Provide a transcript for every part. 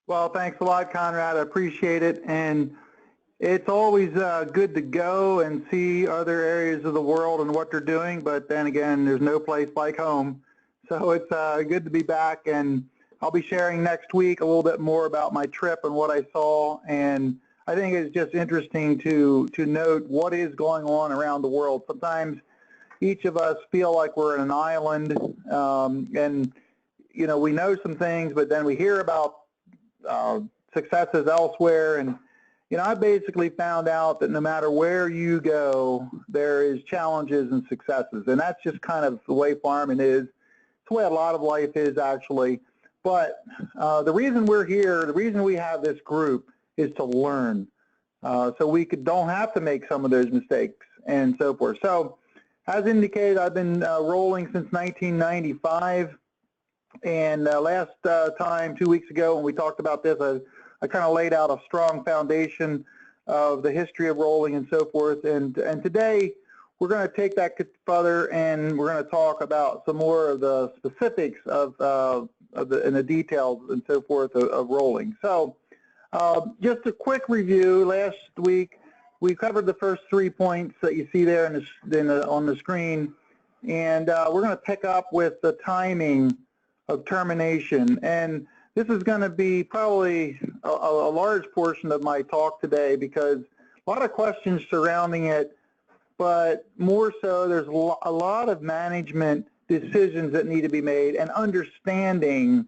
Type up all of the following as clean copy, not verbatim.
Well, thanks a lot, Conrad. I appreciate it. And it's always good to go and see other areas of the world and what they're doing. But then again, there's no place like home. So it's good to be back. And I'll be sharing next week a little bit more about my trip and what I saw. And I think it's just interesting to note what is going on around the world. Sometimes each of us feel like we're in an island, and you know, we know some things, but then we hear about successes elsewhere. And you know, I basically found out that no matter where you go, there is challenges and successes, and that's just kind of the way farming is. It's the way a lot of life is, actually. But the reason we're here, the reason we have this group, is to learn, so we don't have to make some of those mistakes and so forth. So, as indicated, I've been rolling since 1995. And last time, 2 weeks ago, when we talked about this, I kind of laid out a strong foundation of the history of rolling and so forth. And today, we're going to take that further, and we're going to talk about some more of the specifics and the details and so forth of rolling. So, just a quick review. Last week, we covered the first 3 points that you see there on the screen, and we're going to pick up with the timing of termination. And this is going to be probably a large portion of my talk today, because a lot of questions surrounding it, but more so there's a lot of management decisions that need to be made, and understanding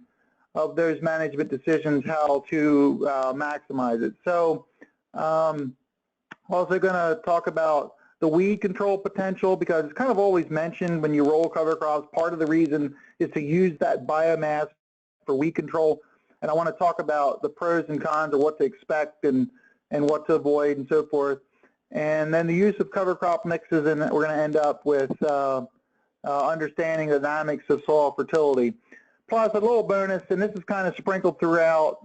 of those management decisions, how to maximize it. So also going to talk about the weed control potential, because it's kind of always mentioned when you roll cover crops. Part of the reason is to use that biomass for weed control. And I want to talk about the pros and cons of what to expect and what to avoid and so forth. And then the use of cover crop mixes, and we're going to end up with understanding the dynamics of soil fertility. Plus a little bonus, and this is kind of sprinkled throughout,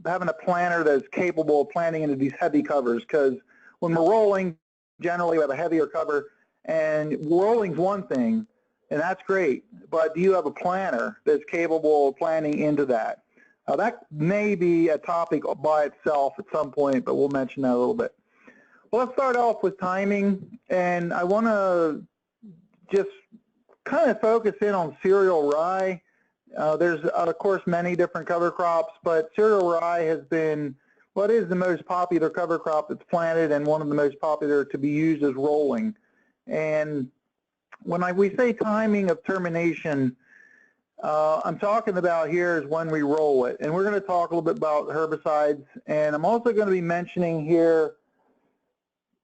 having a planter that's capable of planting into these heavy covers, because when we're rolling, generally we have a heavier cover, and rolling's one thing, and that's great, but do you have a planter that's capable of planting into that? That may be a topic by itself at some point, but we'll mention that a little bit. Well, let's start off with timing, and I want to just kind of focus in on cereal rye. There's, of course, many different cover crops, but cereal rye has been what is the most popular cover crop that's planted, and one of the most popular to be used as rolling. And when we say timing of termination, I'm talking about here is when we roll it. And we're going to talk a little bit about herbicides, and I'm also going to be mentioning here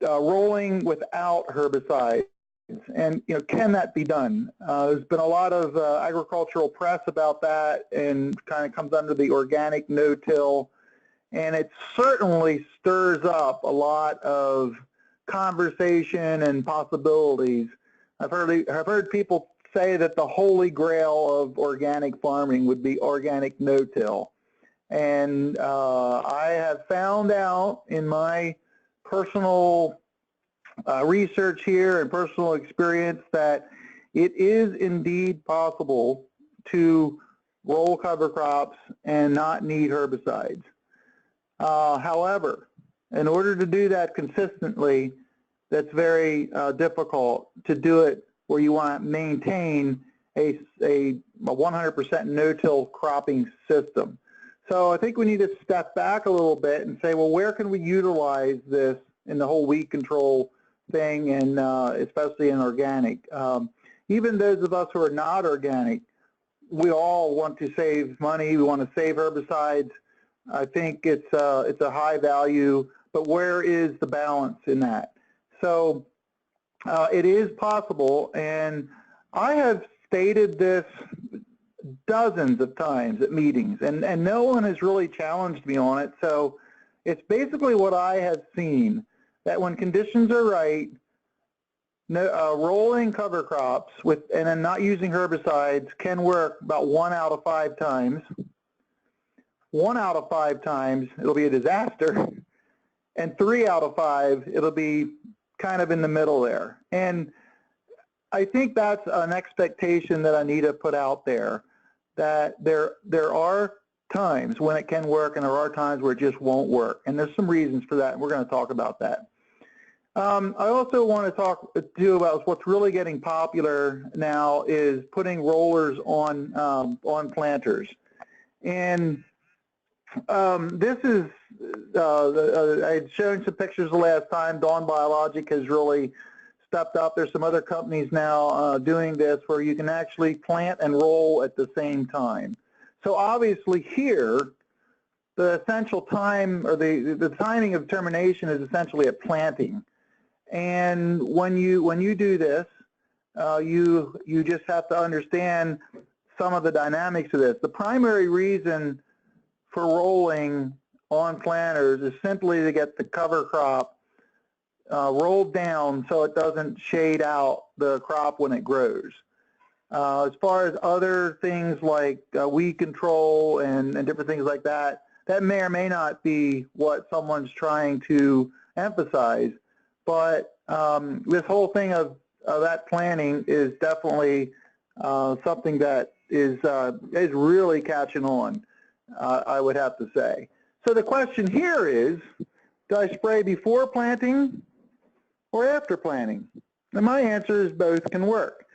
rolling without herbicides. And, you know, can that be done? There's been a lot of agricultural press about that, and kind of comes under the organic no-till. And it certainly stirs up a lot of conversation and possibilities. I've heard people say that the holy grail of organic farming would be organic no-till. And I have found out in my personal research here and personal experience that it is indeed possible to roll cover crops and not need herbicides. However, in order to do that consistently, that's very difficult to do it where you want to maintain a 100% no-till cropping system. So I think we need to step back a little bit and say, well, where can we utilize this in the whole weed control thing, and especially in organic? Even those of us who are not organic, we all want to save money. We want to save herbicides. I think it's a high value, but where is the balance in that? So it is possible, and I have stated this dozens of times at meetings, and no one has really challenged me on it. So it's basically what I have seen, that when conditions are right, rolling cover crops and then not using herbicides can work about 1 out of 5 times. 1 out of 5 times it'll be a disaster, and 3 out of 5 it'll be kind of in the middle there. And I think that's an expectation that I need to put out there, that there are times when it can work, and there are times where it just won't work. And there's some reasons for that, and we're going to talk about that. I also want to talk too about what's really getting popular now is putting rollers on planters. And this is, I had shown some pictures the last time. Dawn Biologic has really stepped up. There's some other companies now doing this where you can actually plant and roll at the same time. So obviously here, the essential time, or the timing of termination is essentially at planting. And when you do this, you just have to understand some of the dynamics of this. The primary reason for rolling on planters is simply to get the cover crop rolled down so it doesn't shade out the crop when it grows. As far as other things like weed control and different things like that, that may or may not be what someone's trying to emphasize. But this whole thing of that planning is definitely something that is really catching on, I would have to say. So the question here is, do I spray before planting or after planting? And my answer is both can work.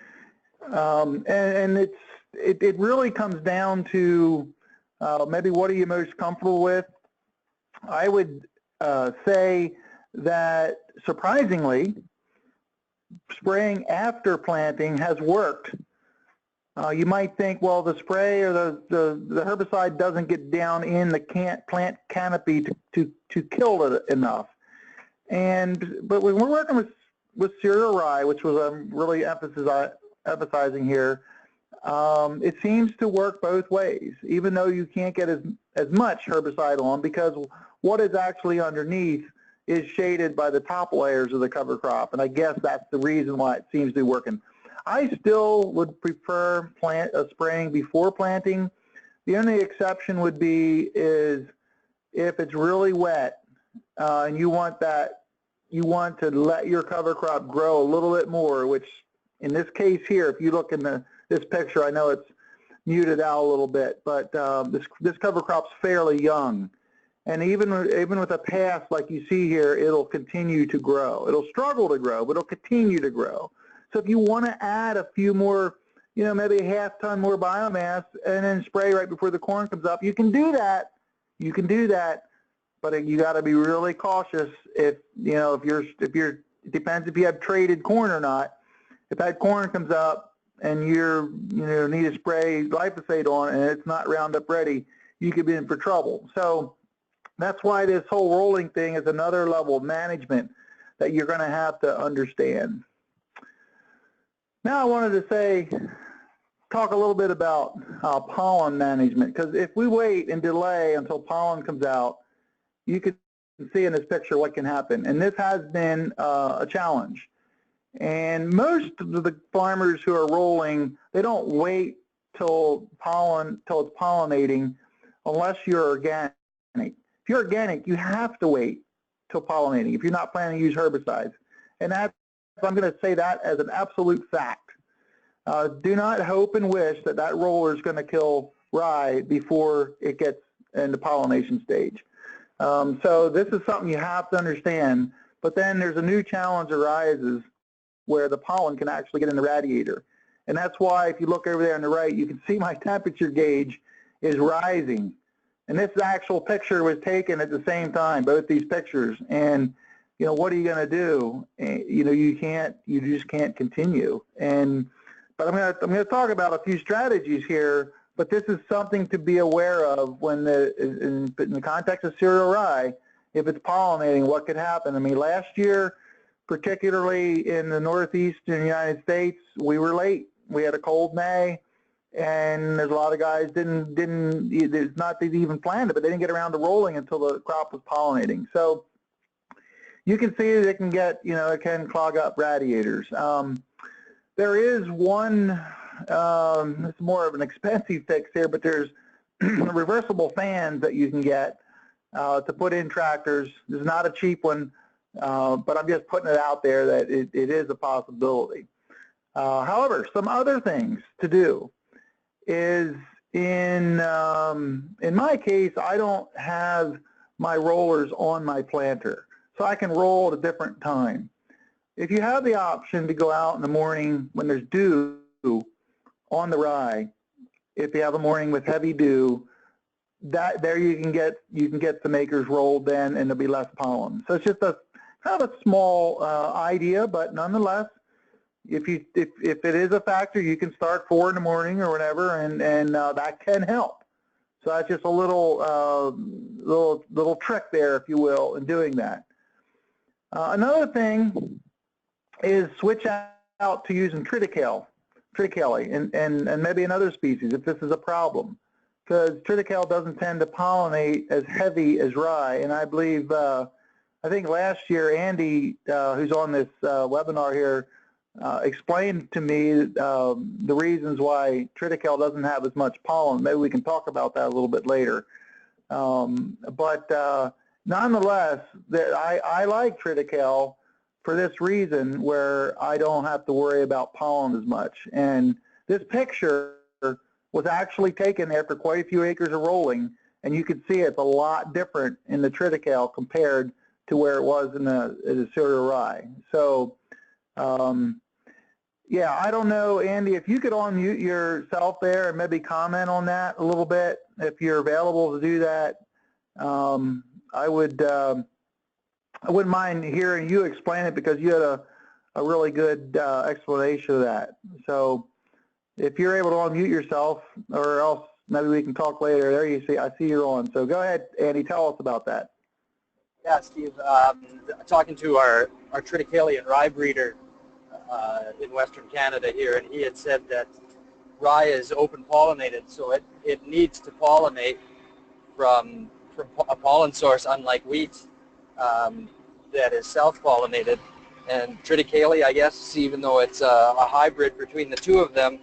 And it really comes down to maybe what are you most comfortable with. I would say that surprisingly, spraying after planting has worked. You might think, well, the spray or the herbicide doesn't get down in the plant canopy to kill it enough. But when we're working with cereal rye, which was really emphasizing here, it seems to work both ways, even though you can't get as much herbicide on, because what is actually underneath is shaded by the top layers of the cover crop, and I guess that's the reason why it seems to be working. I still would prefer spraying before planting. The only exception would be is if it's really wet and you want to let your cover crop grow a little bit more, which in this case here, if you look in this picture, I know it's muted out a little bit, but this cover crop's fairly young. And even with a pass like you see here, it'll continue to grow. It'll struggle to grow, but it'll continue to grow. So if you want to add a few more, maybe a half ton more biomass and then spray right before the corn comes up, you can do that. You can do that, but you got to be really cautious if it depends if you have traded corn or not. If that corn comes up and you need to spray glyphosate on and it's not Roundup ready, you could be in for trouble. So that's why this whole rolling thing is another level of management that you're going to have to understand. Now I wanted to talk a little bit about pollen management, because if we wait and delay until pollen comes out, you can see in this picture what can happen. And this has been a challenge. And most of the farmers who are rolling, they don't wait till it's pollinating unless you're organic. If you're organic, you have to wait till pollinating if you're not planning to use herbicides. And I'm going to say that as an absolute fact. Do not hope and wish that roller is going to kill rye before it gets in the pollination stage. So this is something you have to understand. But then there's a new challenge arises where the pollen can actually get in the radiator. And that's why if you look over there on the right, you can see my temperature gauge is rising. And this actual picture was taken at the same time, both these pictures. And, what are you going to do? You just can't continue. But I'm going to talk about a few strategies here, but this is something to be aware of when in the context of cereal rye, if it's pollinating, what could happen. I mean, last year, particularly in the northeastern United States, we were late. We had a cold May. And there's a lot of guys it's not they even planned it, but they didn't get around to rolling until the crop was pollinating. So you can see that it can get, it can clog up radiators. There is one, it's more of an expensive fix here, but there's reversible fans that you can get to put in tractors. This is not a cheap one, but I'm just putting it out there that it is a possibility. However, some other things to do is in my case, I don't have my rollers on my planter, so I can roll at a different time. If you have the option to go out in the morning when there's dew on the rye, if you have a morning with heavy dew, that there you can get some acres rolled then, and there'll be less pollen. So it's just a kind of a small idea, but nonetheless, if it is a factor, you can start 4 in the morning or whatever, and that can help. So that's just a little trick there, if you will, in doing that. Another thing is switch out to using triticale and maybe another species if this is a problem, because triticale doesn't tend to pollinate as heavy as rye. And I believe, I think last year Andy, who's on this webinar here, explained to me the reasons why triticale doesn't have as much pollen. Maybe we can talk about that a little bit later. But nonetheless, I like triticale for this reason, where I don't have to worry about pollen as much. And this picture was actually taken after quite a few acres of rolling, and you can see it's a lot different in the triticale compared to where it was in the cereal rye. So yeah, I don't know, Andy, if you could unmute yourself there and maybe comment on that a little bit, if you're available to do that. I wouldn't mind hearing you explain it, because you had a really good explanation of that. So if you're able to unmute yourself, or else maybe we can talk later. There you see, I see you're on. So go ahead, Andy, tell us about that. Yeah, Steve, talking to our triticale rye breeder in Western Canada here, and he had said that rye is open pollinated, so it needs to pollinate from a pollen source, unlike wheat that is self-pollinated. And triticale, I guess, even though it's a hybrid between the two of them,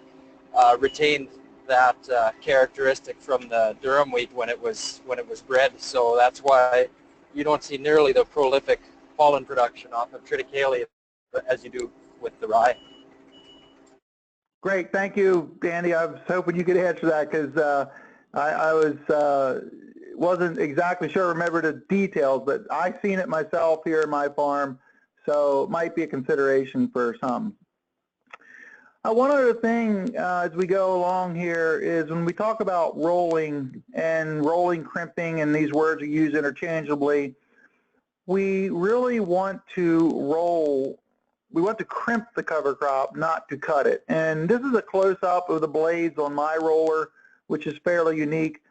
retained that characteristic from the durum wheat when it was bred. So that's why you don't see nearly the prolific pollen production off of triticale as you do with the rye. Great, thank you, Andy. I was hoping you could answer that, because I wasn't exactly sure, remember the details, but I've seen it myself here in my farm, so it might be a consideration for some. One other thing as we go along here is when we talk about rolling and rolling crimping, and these words are used interchangeably, we really want to roll. We want to crimp the cover crop, not to cut it. And this is a close-up of the blades on my roller, which is fairly unique,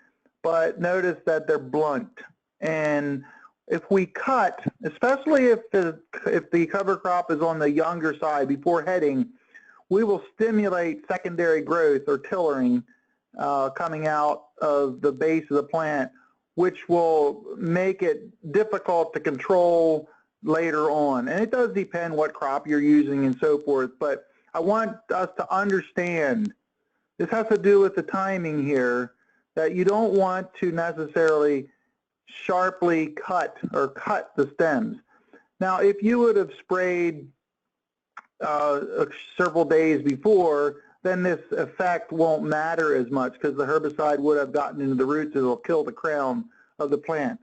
but notice that they're blunt. And if we cut, especially if the cover crop is on the younger side before heading, we will stimulate secondary growth or tillering coming out of the base of the plant, which will make it difficult to control later on. And it does depend what crop you're using and so forth, but I want us to understand, this has to do with the timing here, that you don't want to necessarily sharply cut the stems. Now, if you would have sprayed several days before, then this effect won't matter as much, because the herbicide would have gotten into the roots. It'll kill the crown of the plant.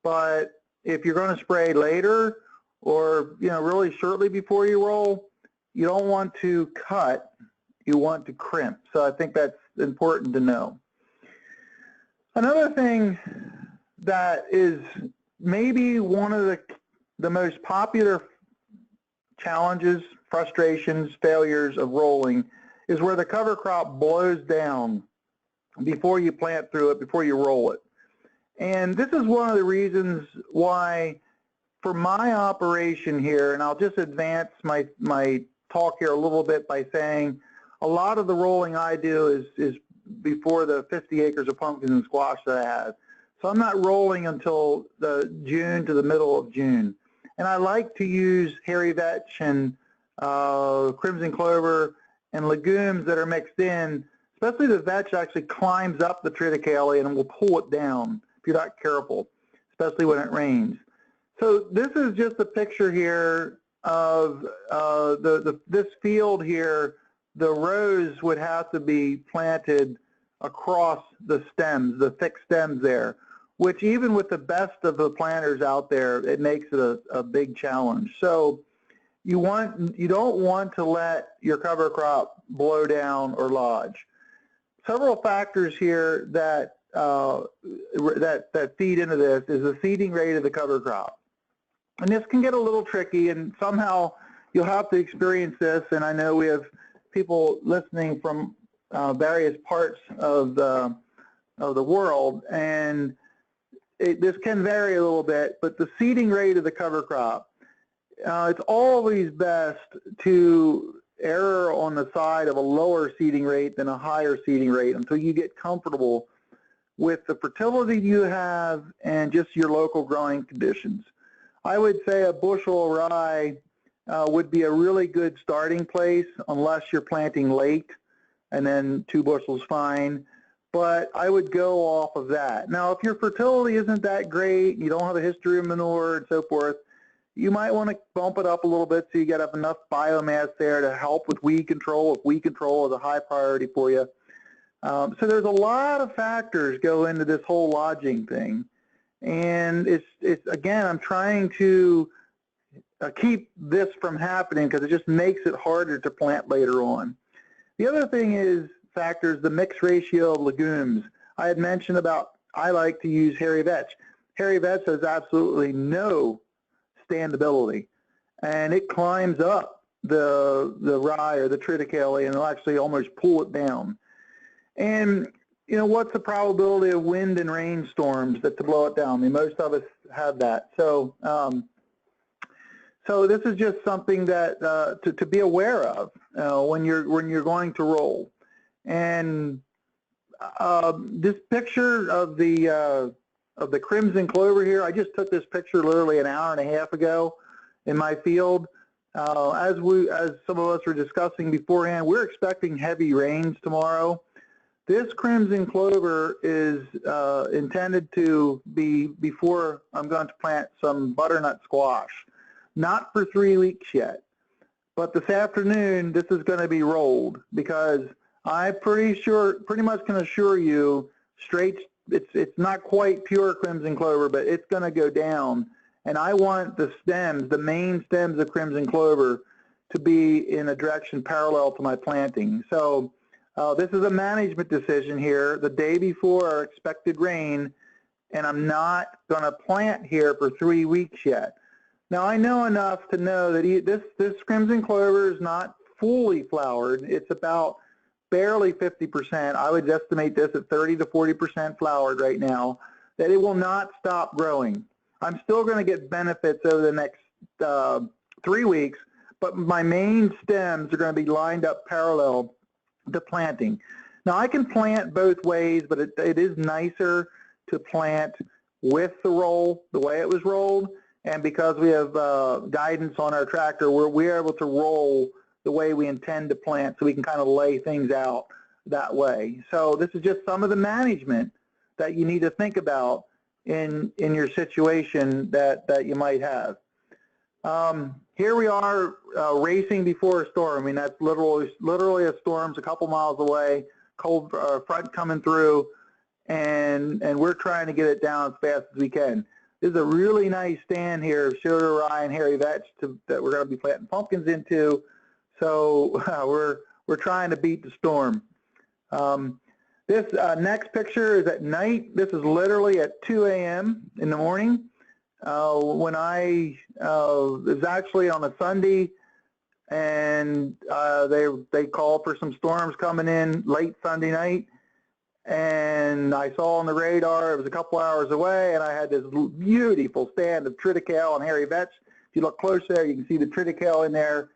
But if you're going to spray later, or really shortly before you roll, you don't want to cut, you want to crimp. So I think that's important to know. Another thing that is maybe one of the most popular challenges, frustrations, failures of rolling is where the cover crop blows down before you plant through it, before you roll it. And this is one of the reasons why, for my operation here, and I'll just advance my talk here a little bit by saying a lot of the rolling I do is before the 50 acres of pumpkins and squash that I have. So I'm not rolling until the June to the middle of June. And I like to use hairy vetch and crimson clover and legumes that are mixed in, especially the vetch actually climbs up the triticale and will pull it down if you're not careful, especially when it rains. So this is just a picture here of this field here. The rows would have to be planted across the stems, the thick stems there, which even with the best of the planters out there, it makes it a big challenge. So you don't want to let your cover crop blow down or lodge. Several factors here that that feed into this is the seeding rate of the cover crop. And this can get a little tricky, and somehow you'll have to experience this, and I know we have people listening from various parts of the world, and this can vary a little bit, but the seeding rate of the cover crop, it's always best to err on the side of a lower seeding rate than a higher seeding rate until you get comfortable with the fertility you have and just your local growing conditions. I would say a bushel of rye would be a really good starting place unless you're planting late, and then 2 bushels fine. But I would go off of that. Now, if your fertility isn't that great, you don't have a history of manure and so forth, you might want to bump it up a little bit so you get up enough biomass there to help with weed control, if weed control is a high priority for you. So there's a lot of factors go into this whole lodging thing. And it's again, I'm trying to keep this from happening because it just makes it harder to plant later on. The other thing is factors, the mix ratio of legumes. I had mentioned about I like to use hairy vetch. Hairy vetch has absolutely no standability, and it climbs up the rye or the triticale and it'll actually almost pull it down. And you know, what's the probability of wind and rainstorms to blow it down? I mean, most of us have that. So so this is just something that to be aware of when you're going to roll. And this picture of the crimson clover here, I just took this picture literally an hour and a half ago in my field. As some of us were discussing beforehand, we're expecting heavy rains tomorrow. This crimson clover is intended to be before I'm going to plant some butternut squash. Not for 3 weeks yet, but this afternoon this is going to be rolled because I pretty much can assure you it's not quite pure crimson clover, but it's going to go down. And I want the stems, the main stems of crimson clover, to be in a direction parallel to my planting. So this is a management decision here, the day before our expected rain, and I'm not going to plant here for 3 weeks yet. Now I know enough to know that this crimson clover is not fully flowered. It's about barely 50%. I would estimate this at 30 to 40% flowered right now, that it will not stop growing. I'm still going to get benefits over the next 3 weeks, but my main stems are going to be lined up parallel to planting. Now I can plant both ways, but it is nicer to plant with the roll, the way it was rolled, and because we have guidance on our tractor, we're able to roll the way we intend to plant, so we can kind of lay things out that way. So this is just some of the management that you need to think about in your situation that you might have. Here we are racing before a storm. I mean, that's literally a storm's a couple miles away, cold front coming through, and we're trying to get it down as fast as we can. This is a really nice stand here of sugar rye and hairy vetch that we're going to be planting pumpkins into. So we're trying to beat the storm. This next picture is at night. This is literally at 2 a.m. in the morning. When it was actually on a Sunday, and they called for some storms coming in late Sunday night, and I saw on the radar it was a couple hours away, and I had this beautiful stand of triticale and hairy vetch. If you look close there, you can see the triticale in there.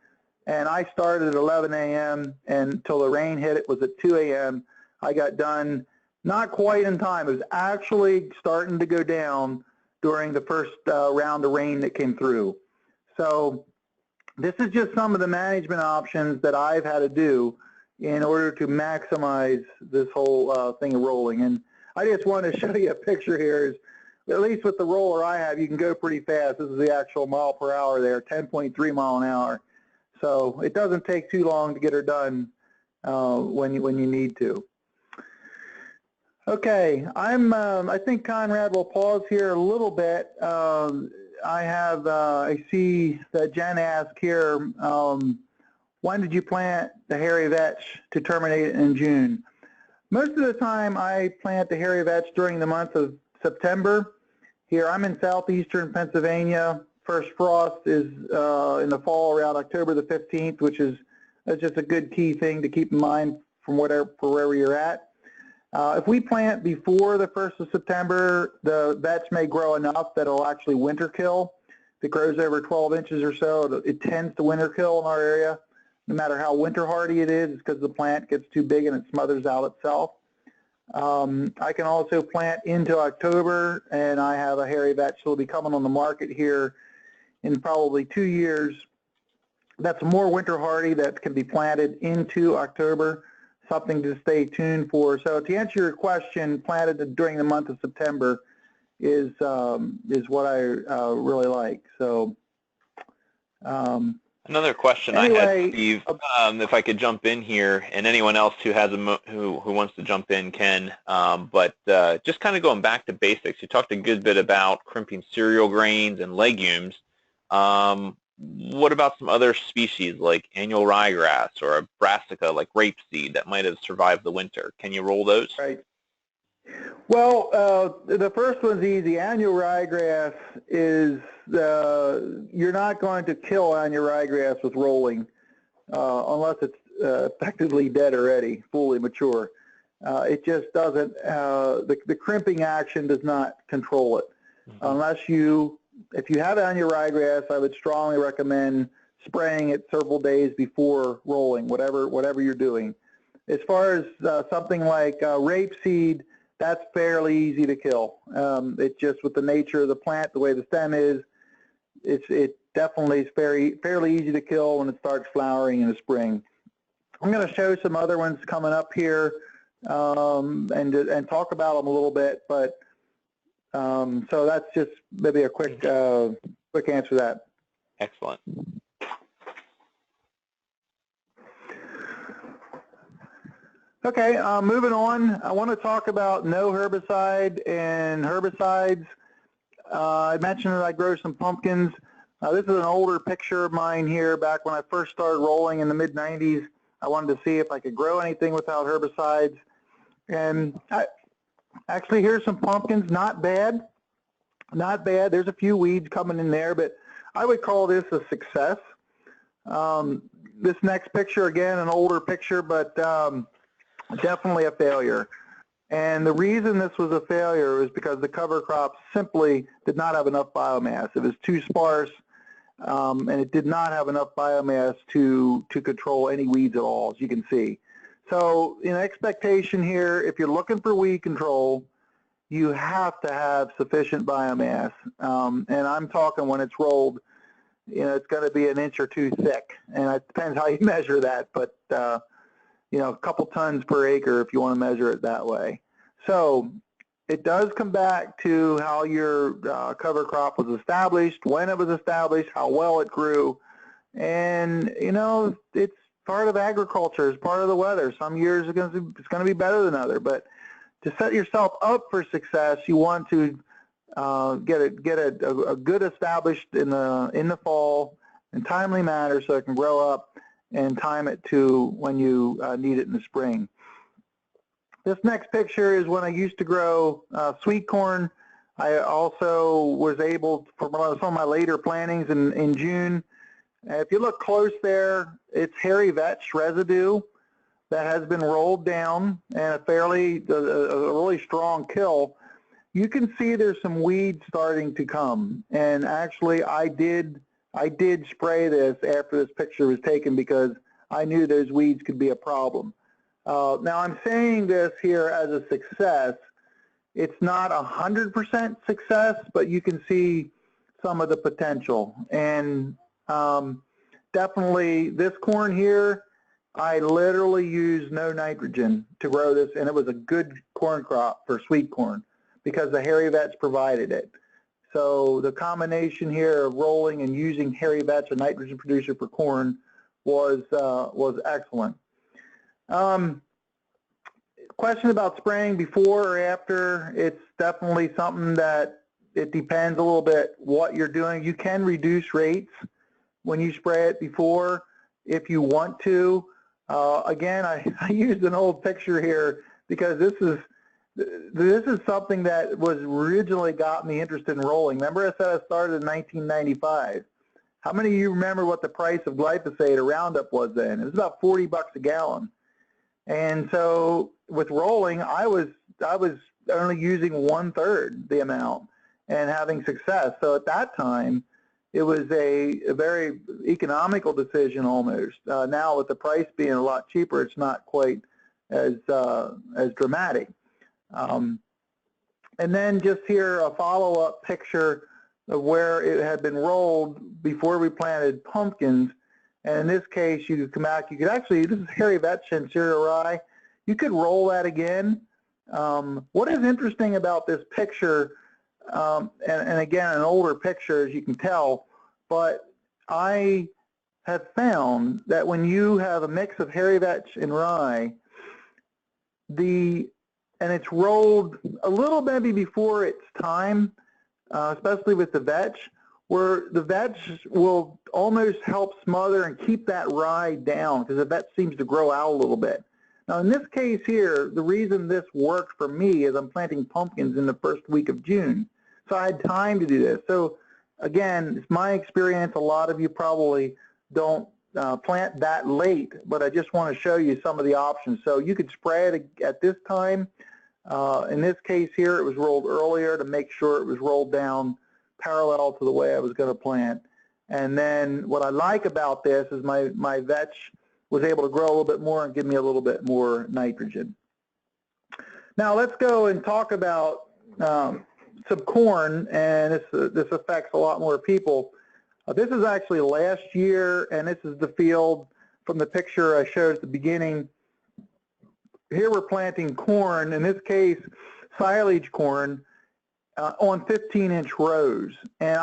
And I started at 11 a.m. and until the rain hit, it was at 2 a.m. I got done not quite in time. It was actually starting to go down during the first round of rain that came through. So this is just some of the management options that I've had to do in order to maximize this whole thing of rolling. And I just want to show you a picture here. At least with the roller I have, you can go pretty fast. This is the actual mile per hour there, 10.3 mile an hour. So it doesn't take too long to get her done when you need to. Okay, I think Conrad will pause here a little bit. I see that Jen asked here, when did you plant the hairy vetch to terminate in June? Most of the time I plant the hairy vetch during the month of September. Here I'm in southeastern Pennsylvania. First frost is in the fall around October the 15th, which is just a good key thing to keep in mind from wherever you're at. If we plant before the 1st of September, the vetch may grow enough that it'll actually winter kill. If it grows over 12 inches or so, it tends to winter kill in our area. No matter how winter hardy it is, it's because the plant gets too big and it smothers out itself. I can also plant into October, and I have a hairy vetch that will be coming on the market here in probably 2 years. That's more winter hardy that can be planted into October, something to stay tuned for. So to answer your question, planted during the month of September is what I really like. So another question anyway, I had, Steve, if I could jump in here, and anyone else who has who wants to jump in can. But just kind of going back to basics, you talked a good bit about crimping cereal grains and legumes. What about some other species like annual ryegrass or a brassica like rapeseed that might have survived the winter? Can you roll those? Right. Well, the first one's easy. Annual ryegrass is, you're not going to kill annual ryegrass with rolling unless it's effectively dead already, fully mature. It just doesn't, the crimping action does not control it. Unless if you have annual ryegrass, I would strongly recommend spraying it several days before rolling, whatever you're doing. As far as something like rapeseed, that's fairly easy to kill. It's just with the nature of the plant, the way the stem is, it definitely is fairly easy to kill when it starts flowering in the spring. I'm going to show some other ones coming up here and talk about them a little bit, but so that's just maybe a quick answer to that. Excellent. Okay, moving on. I want to talk about no herbicide and herbicides. I mentioned that I grow some pumpkins. This is an older picture of mine here back when I first started rolling in the mid-90s. I wanted to see if I could grow anything without herbicides. And actually, here's some pumpkins. Not bad. Not bad. There's a few weeds coming in there, but I would call this a success. This next picture, again, an older picture, but definitely a failure. And the reason this was a failure is because the cover crop simply did not have enough biomass. It was too sparse, and it did not have enough biomass to control any weeds at all, as you can see. So in expectation here, if you're looking for weed control, you have to have sufficient biomass. And I'm talking when it's rolled, it's going to be an inch or two thick. And it depends how you measure that, but a couple tons per acre if you want to measure it that way. So it does come back to how your cover crop was established, when it was established, how well it grew. And, it's part of agriculture, it's part of the weather. Some years it's going to be better than others. But to set yourself up for success, you want to get a good established in the fall in timely manner so it can grow up and time it to when you need it in the spring. This next picture is when I used to grow sweet corn. I also was able, for some of my later plantings in June, if you look close there, it's hairy vetch residue that has been rolled down and a really strong kill. You can see there's some weeds starting to come, and actually I did spray this after this picture was taken because I knew those weeds could be a problem. Now I'm saying this here as a success. It's not 100% success, but you can see some of the potential. And definitely this corn here, I literally used no nitrogen to grow this, and it was a good corn crop for sweet corn because the hairy vetch provided it. So the combination here of rolling and using hairy vetch, a nitrogen producer for corn, was excellent. question about spraying before or after, it's definitely something that it depends a little bit what you're doing. You can reduce rates when you spray it before if you want to. Again, I used an old picture here because this is something that was originally got me interested in rolling. Remember I said I started in 1995. How many of you remember what the price of glyphosate or Roundup was then? It was about 40 bucks a gallon. And so with rolling, I was only using 1/3 the amount and having success. So at that time, it was a very economical decision almost. Now with the price being a lot cheaper, it's not quite as dramatic. And then just here a follow-up picture of where it had been rolled before we planted pumpkins. And in this case, you could come out, you could actually, this is hairy vetch and cereal rye, you could roll that again. What is interesting about this picture, and again, an older picture, as you can tell, but I have found that when you have a mix of hairy vetch and rye, and it's rolled a little maybe before its time, especially with the vetch, where the vetch will almost help smother and keep that rye down because the vetch seems to grow out a little bit. Now in this case here, the reason this worked for me is I'm planting pumpkins in the first week of June. So I had time to do this. So again, it's my experience, a lot of you probably don't plant that late, but I just want to show you some of the options. So you could spray it at this time. In this case here, it was rolled earlier to make sure it was rolled down parallel to the way I was going to plant. And then what I like about this is my vetch was able to grow a little bit more and give me a little bit more nitrogen. Now let's go and talk about some corn, and this affects a lot more people. This is actually last year, and this is the field from the picture I showed at the beginning. Here we're planting corn, in this case silage corn, on 15-inch rows. And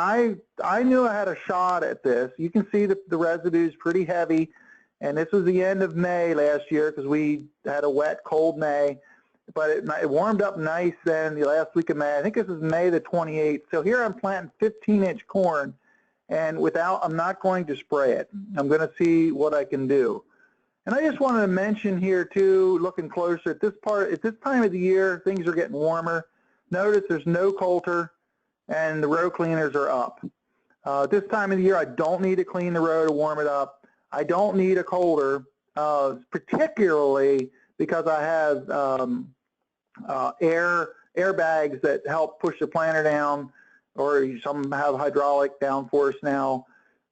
I knew I had a shot at this. You can see the residue is pretty heavy, and this was the end of May last year because we had a wet, cold May. But it warmed up nice then the last week of May. I think this is May the 28th. So here I'm planting 15-inch corn, and I'm not going to spray it. I'm going to see what I can do. And I just wanted to mention here too, looking closer at this time of the year, things are getting warmer. Notice there's no coulter and the row cleaners are up. This time of the year, I don't need to clean the row to warm it up. I don't need a coulter, particularly because I have airbags that help push the planter down, or some have hydraulic downforce now.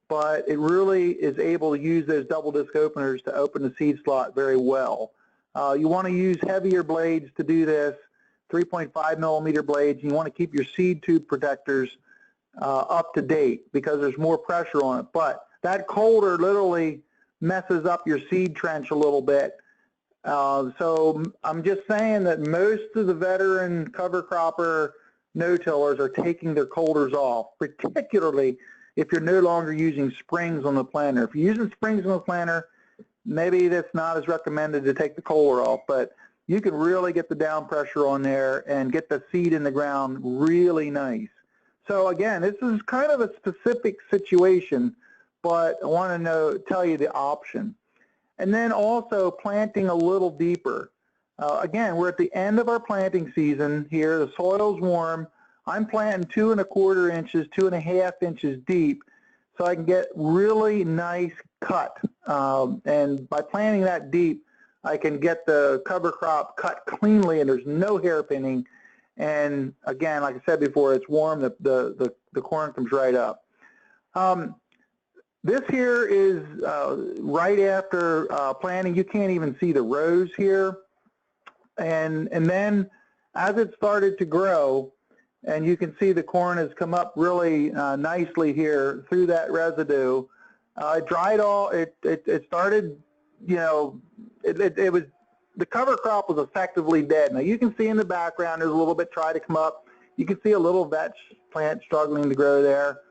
But it really is able to use those double disc openers to open the seed slot very well. You want to use heavier blades to do this, 3.5 millimeter blades. You want to keep your seed tube protectors up to date because there's more pressure on it. But that coulter literally messes up your seed trench a little bit. So I'm just saying that most of the veteran cover cropper no-tillers are taking their coulters off, particularly if you're no longer using springs on the planter. If you're using springs on the planter, maybe that's not as recommended to take the coulter off, but you can really get the down pressure on there and get the seed in the ground really nice. So again, this is kind of a specific situation, but I want to tell you the option. And then also planting a little deeper. Again, we're at the end of our planting season here. The soil's warm. I'm planting 2 1/4 inches, 2.5 inches deep, so I can get really nice cut. And by planting that deep, I can get the cover crop cut cleanly, and there's no hairpinning. And again, like I said before, it's warm. The corn comes right up. This here is right after planting. You can't even see the rows here. And then as it started to grow, and you can see the corn has come up really nicely here through that residue. It dried all. It started, you know, it was, the cover crop was effectively dead. Now you can see in the background there's a little bit try to come up. You can see a little vetch plant struggling to grow there.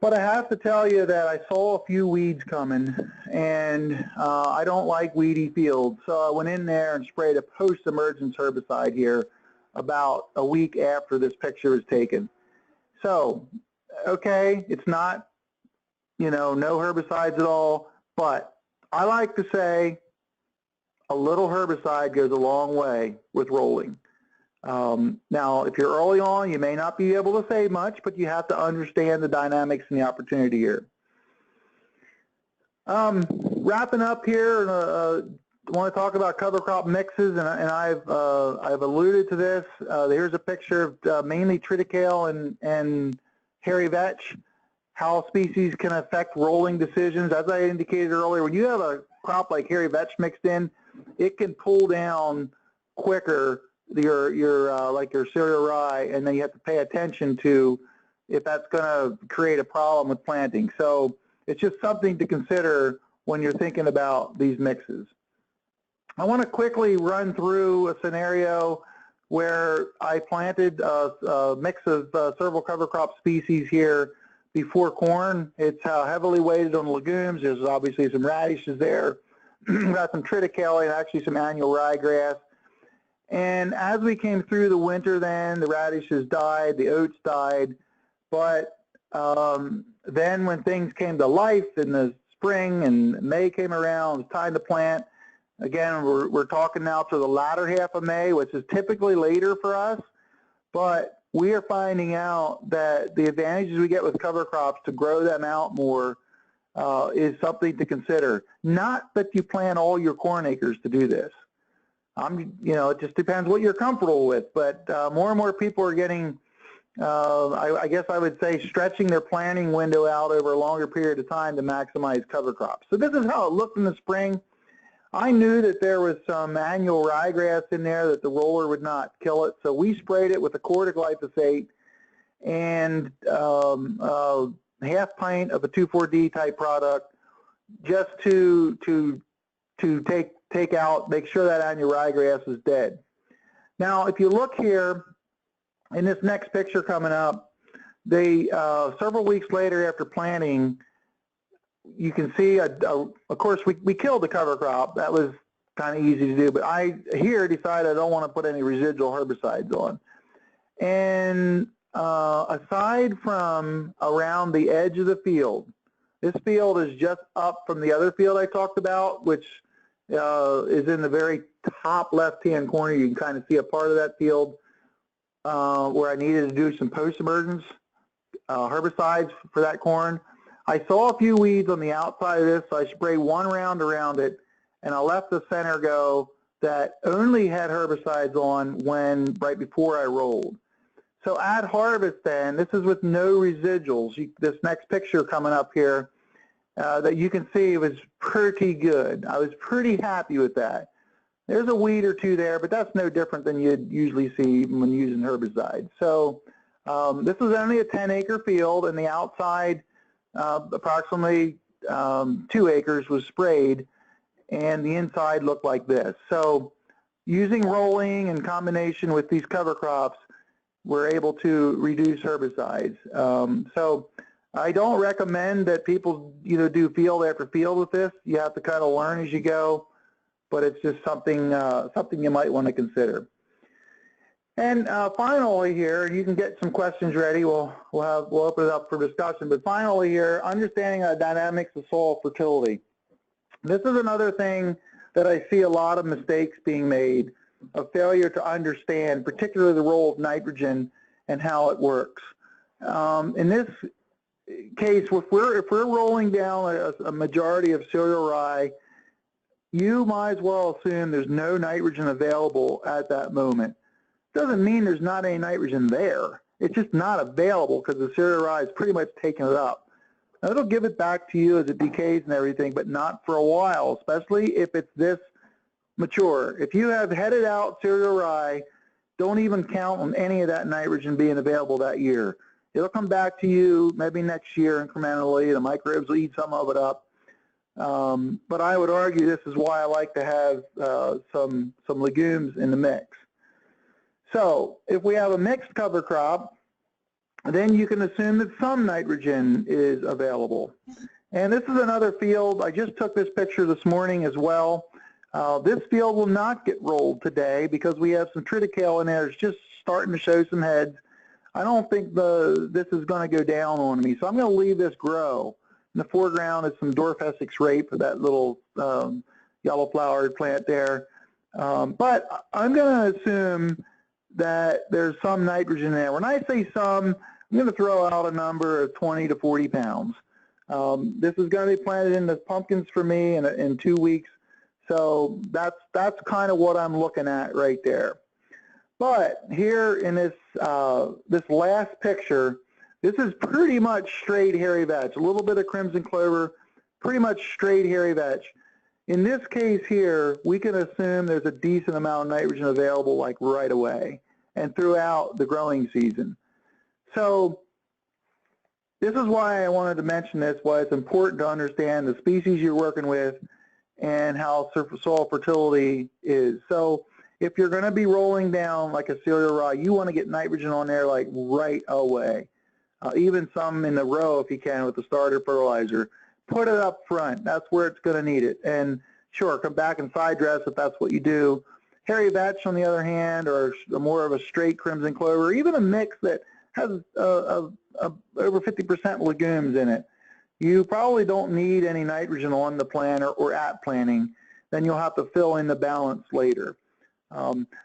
But I have to tell you that I saw a few weeds coming, and I don't like weedy fields. So I went in there and sprayed a post-emergence herbicide here about a week after this picture was taken. So, okay, it's not, no herbicides at all, but I like to say a little herbicide goes a long way with rolling. Now, if you're early on, you may not be able to say much, but you have to understand the dynamics and the opportunity here. Wrapping up here, I want to talk about cover crop mixes, and I've alluded to this. Here's a picture of mainly triticale and hairy vetch, how species can affect rolling decisions. As I indicated earlier, when you have a crop like hairy vetch mixed in, it can pull down quicker your like your cereal rye, and then you have to pay attention to if that's going to create a problem with planting. So it's just something to consider when you're thinking about these mixes. I want to quickly run through a scenario where I planted a mix of several cover crop species here before corn. It's heavily weighted on legumes. There's obviously some radishes there. Got some triticale and actually some annual ryegrass. And as we came through the winter then, the radishes died, the oats died, but then when things came to life in the spring and May came around, it was time to plant. Again, we're talking now to the latter half of May, which is typically later for us, but we are finding out that the advantages we get with cover crops to grow them out more is something to consider. Not that you plant all your corn acres to do this. It just depends what you're comfortable with, but more and more people are getting, I guess I would say, stretching their planting window out over a longer period of time to maximize cover crops. So this is how it looked in the spring. I knew that there was some annual ryegrass in there, that the roller would not kill it, so we sprayed it with a quart of glyphosate and half pint of a 2,4-D type product, just to take out, make sure that annual ryegrass is dead. Now, if you look here in this next picture coming up, several weeks later after planting, you can see, of course, we killed the cover crop. That was kind of easy to do, but I here decided I don't want to put any residual herbicides on. And aside from around the edge of the field, this field is just up from the other field I talked about, which is in the very top left-hand corner. You can kind of see a part of that field where I needed to do some post-emergence herbicides for that corn. I saw a few weeds on the outside of this, so I sprayed one round around it, and I let the center go that only had herbicides on right before I rolled. So at harvest then, this is with no residuals. This next picture coming up here that you can see was pretty good. I was pretty happy with that. There's a weed or two there, but that's no different than you'd usually see even when using herbicides. So this was only a 10-acre field, and the outside approximately 2 acres was sprayed, and the inside looked like this. So using rolling in combination with these cover crops, we're able to reduce herbicides. So I don't recommend that people do field after field with this. You have to kind of learn as you go, but it's just something you might want to consider. And finally here, you can get some questions ready. We'll open it up for discussion. But finally here, understanding the dynamics of soil fertility. This is another thing that I see a lot of mistakes being made, a failure to understand, particularly the role of nitrogen and how it works. In this case, if we're rolling down a majority of cereal rye, you might as well assume there's no nitrogen available at that moment. Doesn't mean there's not any nitrogen there. It's just not available because the cereal rye is pretty much taking it up. Now, it'll give it back to you as it decays and everything, but not for a while, especially if it's this mature. If you have headed out cereal rye, don't even count on any of that nitrogen being available that year. It'll come back to you maybe next year incrementally. The microbes will eat some of it up. But I would argue this is why I like to have some legumes in the mix. So if we have a mixed cover crop, then you can assume that some nitrogen is available. And this is another field. I just took this picture this morning as well. This field will not get rolled today because we have some triticale in there. It's just starting to show some heads. I don't think this is going to go down on me, so I'm going to leave this grow. In the foreground is some dwarf Essex rape for that little yellow flowered plant there. But I'm going to assume that there's some nitrogen there. When I say some, I'm going to throw out a number of 20 to 40 pounds. This is going to be planted in the pumpkins for me in 2 weeks. So that's kind of what I'm looking at right there. But here in this this last picture, this is pretty much straight hairy vetch. A little bit of crimson clover, pretty much straight hairy vetch. In this case here, we can assume there's a decent amount of nitrogen available like right away and throughout the growing season. So this is why I wanted to mention this, why it's important to understand the species you're working with and how soil fertility is. So if you're going to be rolling down like a cereal rye, you want to get nitrogen on there like right away. Even some in the row if you can with the starter fertilizer. Put it up front. That's where it's going to need it. And sure, come back and side dress if that's what you do. Hairy vetch on the other hand, or more of a straight crimson clover, even a mix that has over 50% legumes in it. You probably don't need any nitrogen on the plant or at planting. Then you'll have to fill in the balance later.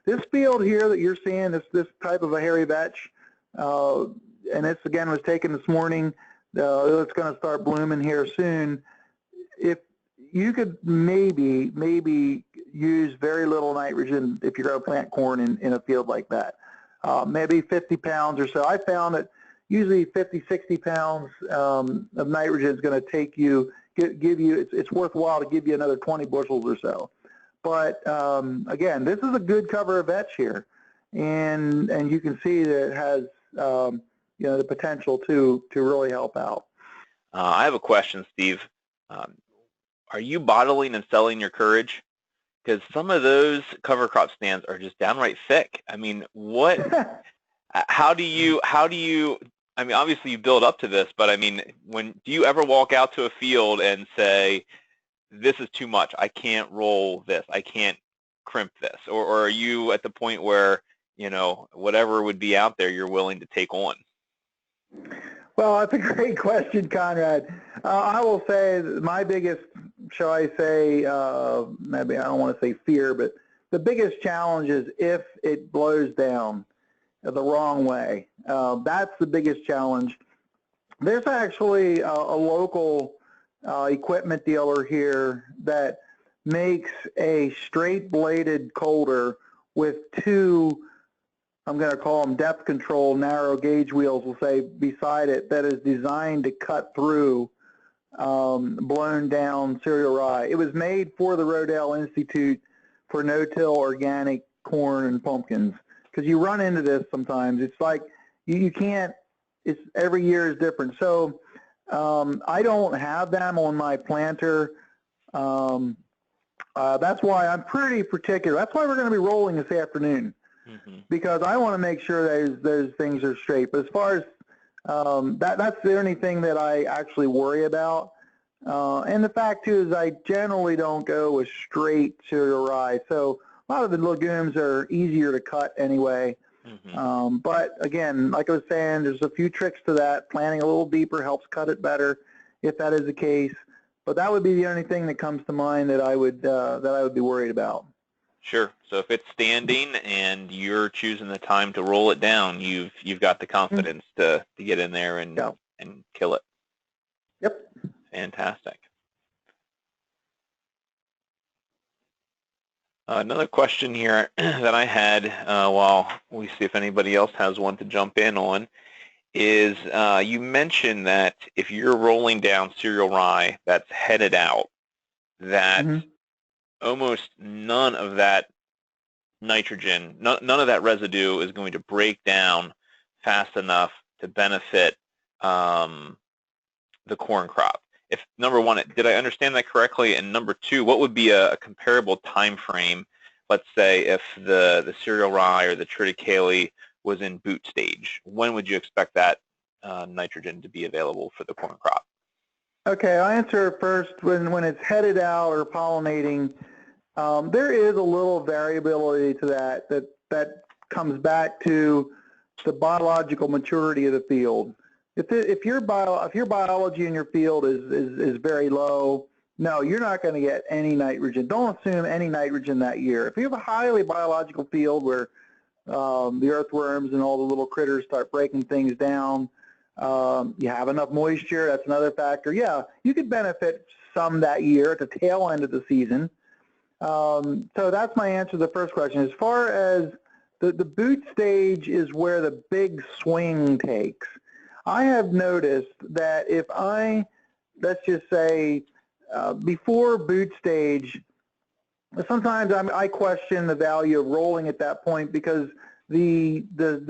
This field here that you're seeing, this type of a hairy vetch, and this again was taken this morning. It's going to start blooming here soon. If you could maybe use very little nitrogen if you're going to plant corn in a field like that, maybe 50 pounds or so. I found that usually 50, 60 pounds of nitrogen is going to take you, give you. It's worthwhile to give you another 20 bushels or so. But again, this is a good cover of vetch here, and you can see that it has you know, the potential to really help out. I have a question, Steve. Are you bottling and selling your courage? Because some of those cover crop stands are just downright thick. I mean, what? How do you? I mean, obviously you build up to this, but I mean, do you ever walk out to a field and say, this is too much, I can't roll this, I can't crimp this, or are you at the point where, you know, whatever would be out there you're willing to take on? Well, that's a great question, Conrad. I will say that my biggest, shall I say, maybe I don't want to say fear, but the biggest challenge is if it blows down the wrong way. That's the biggest challenge. There's actually a local equipment dealer here that makes a straight bladed coulter with two, I'm going to call them depth control narrow gauge wheels, we'll say, beside it, that is designed to cut through blown down cereal rye. It was made for the Rodale Institute for no-till organic corn and pumpkins, because you run into this sometimes. It's like you can't, it's every year is different. So I don't have them on my planter. That's why I'm pretty particular. That's why we're going to be rolling this afternoon, because I want to make sure those things are straight. But as far as that's the only thing that I actually worry about. And the fact too is I generally don't go with straight cereal rye. So a lot of the legumes are easier to cut anyway. But again, like I was saying, there's a few tricks to that. Planting a little deeper helps cut it better if that is the case. But that would be the only thing that comes to mind that I would be worried about. Sure. So if it's standing and you're choosing the time to roll it down, you've got the confidence to get in there and kill it. Yep. Fantastic. Another question here that I had while we see if anybody else has one to jump in on is you mentioned that if you're rolling down cereal rye that's headed out, that almost none of that nitrogen, none of that residue is going to break down fast enough to benefit the corn crop. If number one, did I understand that correctly? And number two, what would be a comparable time frame? Let's say if the cereal rye or the triticale was in boot stage, when would you expect that nitrogen to be available for the corn crop? Okay, I'll answer first. When it's headed out or pollinating, there is a little variability to that comes back to the biological maturity of the field. If your biology in your field is very low, no, you're not going to get any nitrogen. Don't assume any nitrogen that year. If you have a highly biological field where the earthworms and all the little critters start breaking things down, you have enough moisture, that's another factor. Yeah, you could benefit some that year at the tail end of the season. So that's my answer to the first question. As far as the boot stage is where the big swing takes. I have noticed that if let's just say, before boot stage, sometimes I question the value of rolling at that point because the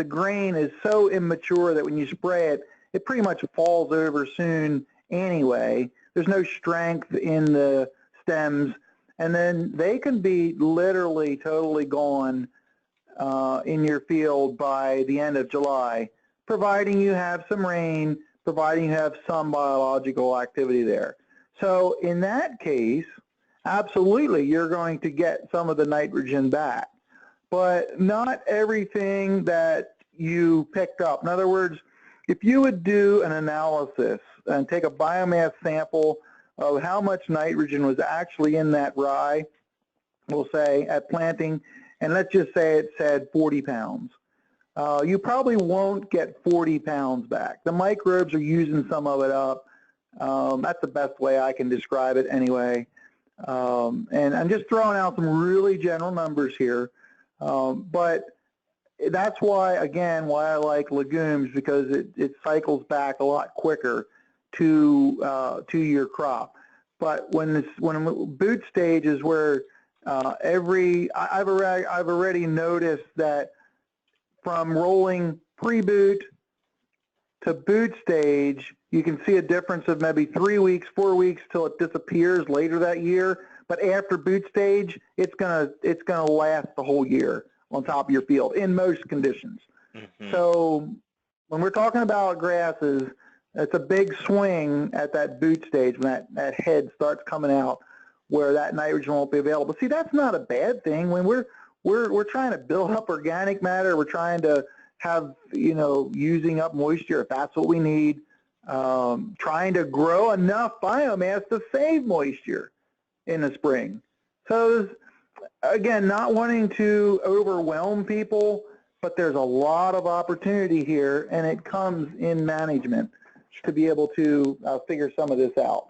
grain is so immature that when you spray it, it pretty much falls over soon anyway. There's no strength in the stems, and then they can be literally totally gone in your field by the end of July, providing you have some rain, providing you have some biological activity there. So in that case, absolutely, you're going to get some of the nitrogen back, but not everything that you picked up. In other words, if you would do an analysis and take a biomass sample of how much nitrogen was actually in that rye, we'll say at planting, and let's just say it said 40 pounds. You probably won't get 40 pounds back. The microbes are using some of it up. That's the best way I can describe it anyway. And I'm just throwing out some really general numbers here. But that's why, again, why I like legumes, because it cycles back a lot quicker to your crop. But when boot stage is where I've already noticed that from rolling pre-boot to boot stage, you can see a difference of maybe 3 weeks, 4 weeks till it disappears later that year. But after boot stage, it's gonna last the whole year on top of your field in most conditions. Mm-hmm. So when we're talking about grasses, it's a big swing at that boot stage when that head starts coming out, where that nitrogen won't be available. See, that's not a bad thing. When we're trying to build up organic matter, we're trying to have, using up moisture if that's what we need, trying to grow enough biomass to save moisture in the spring. So again, not wanting to overwhelm people, but there's a lot of opportunity here, and it comes in management to be able to figure some of this out.